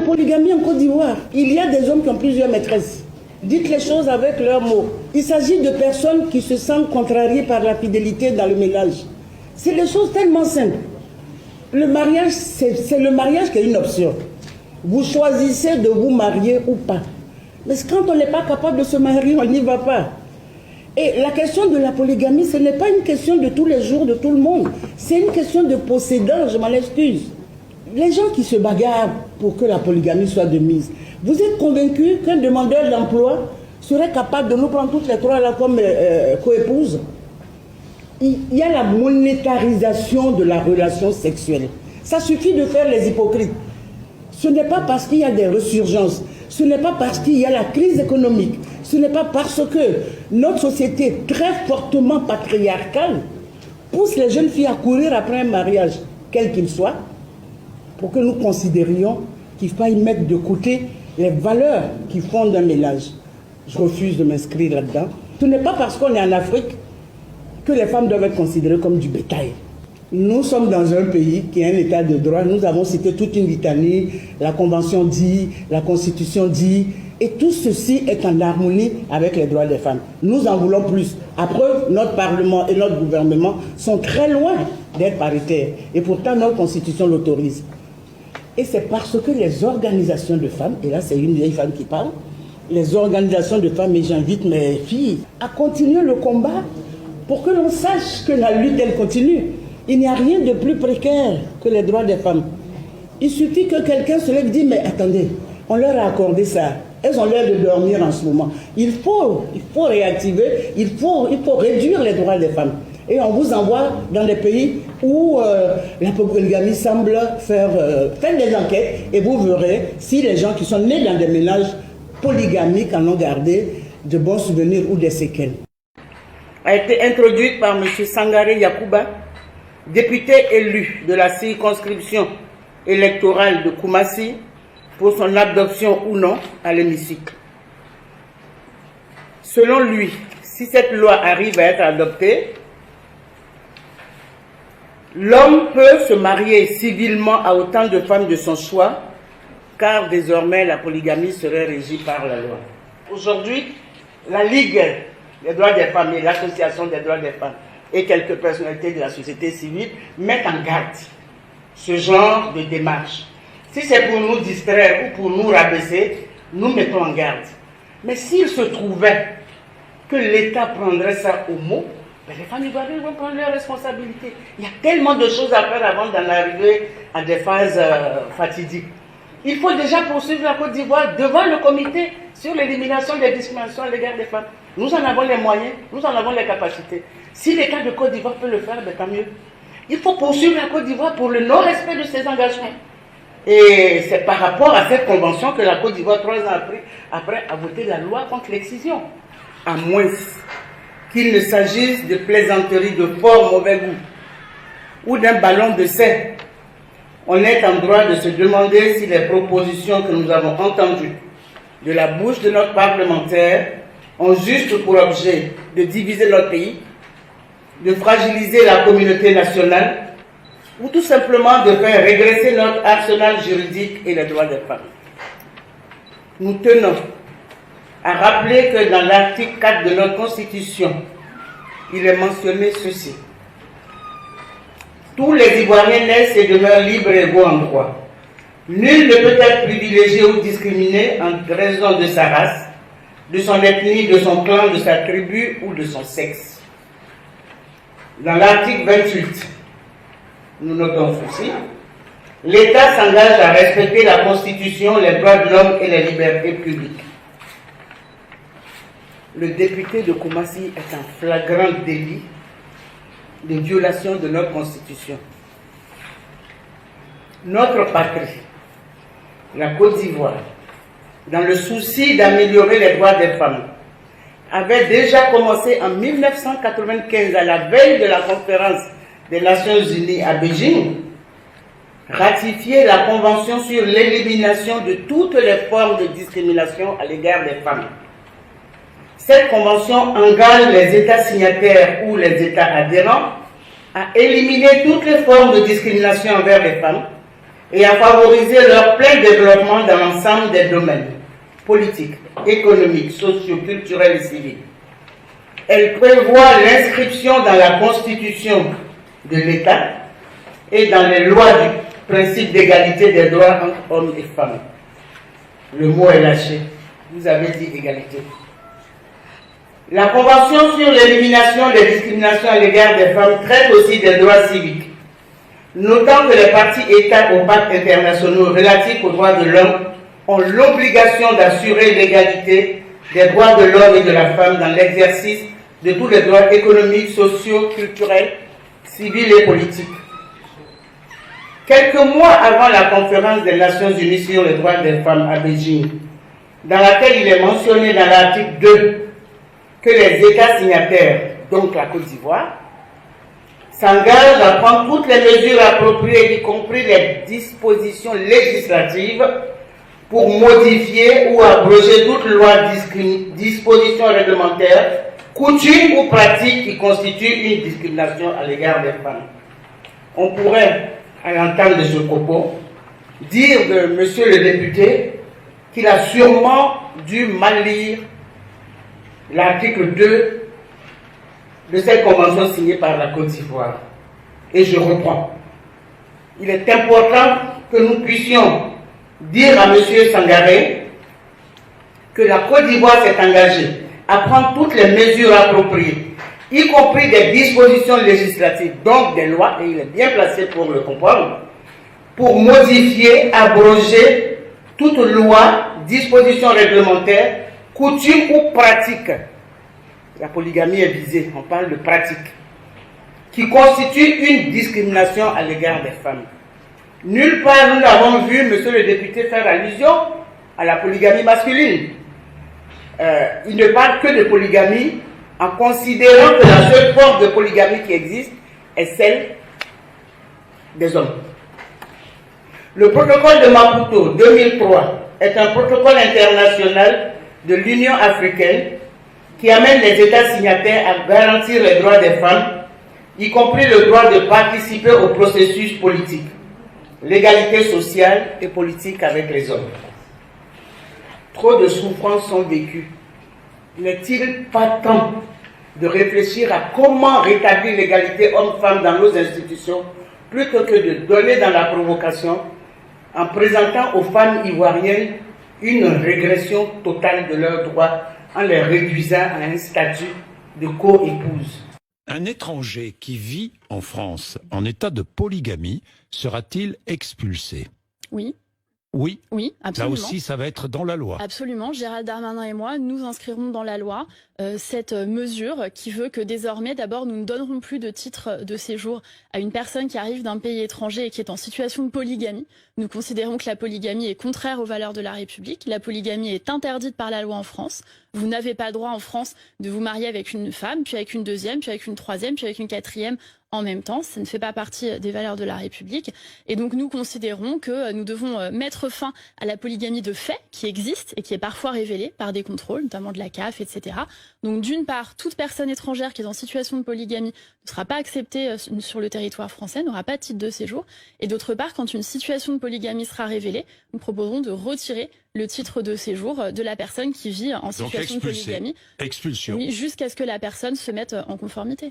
polygamie en Côte d'Ivoire. Il y a des hommes qui ont plusieurs maîtresses. Dites les choses avec leurs mots. Il s'agit de personnes qui se sentent contrariées par la fidélité dans le ménage. C'est des choses tellement simples. Le mariage, c'est le mariage qui est une option. Vous choisissez de vous marier ou pas. Mais quand on n'est pas capable de se marier, on n'y va pas. Et la question de la polygamie, ce n'est pas une question de tous les jours, de tout le monde. C'est une question de possédant, je m'en excuse. Les gens qui se bagarrent pour que la polygamie soit de mise, vous êtes convaincus qu'un demandeur d'emploi serait capable de nous prendre toutes les trois là comme coépouses? Il y a la monétarisation de la relation sexuelle. Ça suffit de faire les hypocrites. Ce n'est pas parce qu'il y a des résurgences, ce n'est pas parce qu'il y a la crise économique, ce n'est pas parce que notre société très fortement patriarcale pousse les jeunes filles à courir après un mariage, quel qu'il soit, pour que nous considérions qu'il faille mettre de côté les valeurs qui fondent un ménage. Je refuse de m'inscrire là-dedans. Ce n'est pas parce qu'on est en Afrique que les femmes doivent être considérées comme du bétail. Nous sommes dans un pays qui a un état de droit. Nous avons cité toute une litanie. La Convention dit, la Constitution dit, et tout ceci est en harmonie avec les droits des femmes. Nous en voulons plus. À preuve, notre Parlement et notre gouvernement sont très loin d'être paritaires. Et pourtant, notre Constitution l'autorise. Et c'est parce que les organisations de femmes, et là c'est une vieille femme qui parle, les organisations de femmes, et j'invite mes filles à continuer le combat pour que l'on sache que la lutte, elle continue. Il n'y a rien de plus précaire que les droits des femmes. Il suffit que quelqu'un se lève et dise, mais attendez, on leur a accordé ça. Elles ont l'air de dormir en ce moment. Il faut réactiver, il faut réduire les droits des femmes. Et on vous envoie dans des pays où la polygamie semble faire des enquêtes et vous verrez si les gens qui sont nés dans des ménages polygamiques en ont gardé de bons souvenirs ou des séquelles. A été introduite par M. Sangaré Yacouba, député élu de la circonscription électorale de Koumassi, pour son adoption ou non à l'hémicycle. Selon lui, si cette loi arrive à être adoptée, l'homme peut se marier civilement à autant de femmes de son choix, car désormais la polygamie serait régie par la loi. Aujourd'hui, la Ligue des droits des femmes et l'Association des droits des femmes et quelques personnalités de la société civile mettent en garde ce genre de démarche. Si c'est pour nous distraire ou pour nous rabaisser, nous mettons en garde. Mais s'il se trouvait que l'État prendrait ça au mot, ben les familles vont prendre leurs responsabilités. Il y a tellement de choses à faire avant d'en arriver à des phases fatidiques. Il faut déjà poursuivre la Côte d'Ivoire devant le comité sur l'élimination des discriminations à l'égard des femmes. Nous en avons les moyens, nous en avons les capacités. Si l'État de Côte d'Ivoire peut le faire, ben tant mieux. Il faut poursuivre la Côte d'Ivoire pour le non-respect de ses engagements. Et c'est par rapport à cette convention que la Côte d'Ivoire, 3 ans après, a voté la loi contre l'excision. À moins qu'il ne s'agisse de plaisanteries de fort mauvais goût ou d'un ballon de sein, on est en droit de se demander si les propositions que nous avons entendues de la bouche de notre parlementaire ont juste pour objet de diviser notre pays, de fragiliser la communauté nationale, ou tout simplement de faire régresser notre arsenal juridique et les droits des femmes. Nous tenons à rappeler que dans l'article 4 de notre Constitution, il est mentionné ceci. Tous les Ivoiriens naissent et demeurent libres et égaux en droit. Nul ne peut être privilégié ou discriminé en raison de sa race, de son ethnie, de son clan, de sa tribu ou de son sexe. Dans l'article 28, nous notons ceci. L'État s'engage à respecter la Constitution, les droits de l'homme et les libertés publiques. Le député de Koumassi est en flagrant délit de violation de notre Constitution. Notre patrie, la Côte d'Ivoire, dans le souci d'améliorer les droits des femmes, avait déjà commencé en 1995, à la veille de la conférence des Nations Unies à Beijing, ratifier la Convention sur l'élimination de toutes les formes de discrimination à l'égard des femmes. Cette convention engage les États signataires ou les États adhérents à éliminer toutes les formes de discrimination envers les femmes et à favoriser leur plein développement dans l'ensemble des domaines politiques, économiques, sociaux, culturels et civils. Elle prévoit l'inscription dans la Constitution de l'État et dans les lois du principe d'égalité des droits entre hommes et femmes. Le mot est lâché. Vous avez dit égalité. La Convention sur l'élimination des discriminations à l'égard des femmes traite aussi des droits civiques, notant que les parties États aux pactes internationaux relatifs aux droits de l'homme ont l'obligation d'assurer l'égalité des droits de l'homme et de la femme dans l'exercice de tous les droits économiques, sociaux, culturels, civils et politiques. Quelques mois avant la conférence des Nations Unies sur les droits des femmes à Beijing, dans laquelle il est mentionné dans l'article 2 que les États signataires, donc la Côte d'Ivoire, s'engagent à prendre toutes les mesures appropriées, y compris les dispositions législatives, pour modifier ou abroger toute loi, disposition réglementaire, coutume ou pratique qui constitue une discrimination à l'égard des femmes. On pourrait, à l'entendre de ce propos, dire de monsieur le député qu'il a sûrement dû mal lire l'article 2 de cette convention signée par la Côte d'Ivoire. Et je reprends. Il est important que nous puissions dire à M. Sangaré que la Côte d'Ivoire s'est engagée à prendre toutes les mesures appropriées, y compris des dispositions législatives, donc des lois, et il est bien placé pour le comprendre, pour modifier, abroger toute loi, disposition réglementaire, coutume ou pratique. La polygamie est visée, on parle de pratique, qui constitue une discrimination à l'égard des femmes. Nulle part nous n'avons vu, monsieur le député, faire allusion à la polygamie masculine. Il ne parle que de polygamie en considérant que la seule forme de polygamie qui existe est celle des hommes. Le protocole de Maputo 2003 est un protocole international de l'Union africaine qui amène les États signataires à garantir les droits des femmes, y compris le droit de participer au processus politique, l'égalité sociale et politique avec les hommes. Trop de souffrances sont vécues. N'est-il pas temps de réfléchir à comment rétablir l'égalité homme-femme dans nos institutions plutôt que de donner dans la provocation en présentant aux femmes ivoiriennes une régression totale de leurs droits en les réduisant à un statut de co-épouse? Un étranger qui vit en France en état de polygamie sera-t-il expulsé? Oui. Oui. Oui, absolument. Là aussi, ça va être dans la loi. Absolument. Gérald Darmanin et moi, nous inscrirons dans la loi cette mesure qui veut que désormais, d'abord, nous ne donnerons plus de titre de séjour à une personne qui arrive d'un pays étranger et qui est en situation de polygamie. Nous considérons que la polygamie est contraire aux valeurs de la République. La polygamie est interdite par la loi en France. Vous n'avez pas le droit en France de vous marier avec une femme, puis avec une deuxième, puis avec une troisième, puis avec une quatrième en même temps. Ça ne fait pas partie des valeurs de la République. Et donc nous considérons que nous devons mettre fin à la polygamie de fait qui existe et qui est parfois révélée par des contrôles, notamment de la CAF, etc. Donc d'une part, toute personne étrangère qui est en situation de polygamie ne sera pas acceptée sur le territoire français, n'aura pas de titre de séjour. Et d'autre part, quand une situation de polygamie sera révélée, nous proposerons de retirer le titre de séjour de la personne qui vit en situation de polygamie. Expulsion. Oui, jusqu'à ce que la personne se mette en conformité.